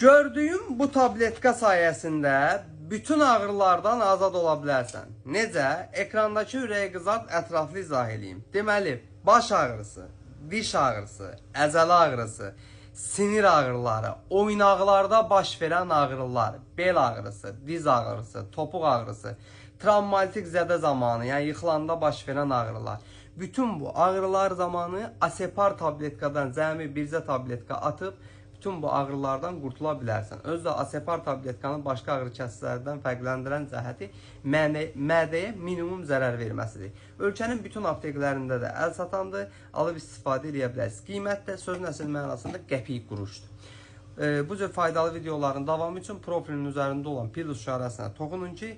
Gördüyüm bu tabletka sayesinde bütün ağrılardan azad ola bilərsən. Necə? Ekrandakı ürəyi qızart, ətraflı izah edeyim. Deməli, baş ağrısı, diş ağrısı, əzələ ağrısı, sinir ağrıları, oynaqlarda baş verən ağrılar, bel ağrısı, diz ağrısı, topuq ağrısı, travmatik zədə zamanı, yəni yıxılanda baş verən ağrılar. Bütün bu ağrılar zamanı Asepar tabletkadan cəmi bircə tabletka atıb bütün bu ağrılardan qurtula bilərsən. Özü də Asepar tabletkanın başqa ağrı kəsicilərdən fərqləndirən cəhəti mədəyə minimum zərər verməsidir. Ölkənin bütün apteklərində də əl satandır, alıb istifadə edə bilərsiniz. Qiymət də sözün əsl mənasında qəpik quruşdur. Bu cür faydalı videoların davamı üçün profilin üzərində olan plus işarəsinə toxunun ki,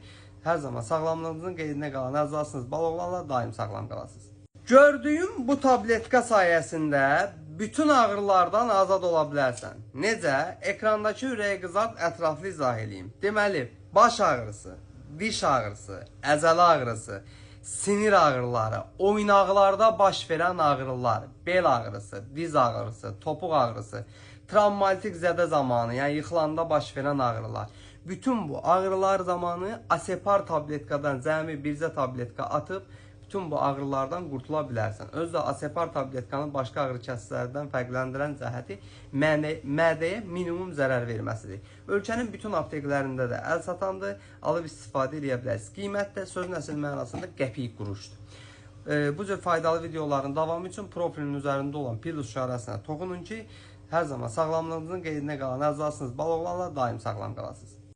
hər zaman sağlamlığınızın qeydinə qalan əzasınız baloqlarla daim sağlam qalasınız. Gördüyüm bu tabletka sayəsində bütün ağrılardan azad ola bilərsən. Necə? Ekrandakı ürəyi qızart, ətraflı izah edeyim. Deməli, baş ağrısı, diş ağrısı, əzələ ağrısı, sinir ağrıları, oynaqlarda baş verən ağrılar, bel ağrısı, diz ağrısı, topuq ağrısı, travmatik zədə zamanı, yəni yıxılanda baş verən ağrılar. Bütün bu ağrılar zamanı Asepar tabletkadan cəmi bircə tabletka atıb bütün bu ağrılardan qurtula bilərsən. Özü də Asepar tabletkanın başqa ağrı kəsicilərdən fərqləndirən cəhəti mədəyə minimum zərər verməsidir. Ölkənin bütün apteklərində də əl satandır, alıb istifadə edə bilərsiniz. Qiymət də sözün əsl mənasında qəpik quruşdur. Bu cür faydalı videoların davamı üçün profilin üzərində olan plus işarəsinə toxunun ki, hər zaman sağlamlığınızın qeydinə qalan əzasınız baloqlarla daim sağlam qalasınız.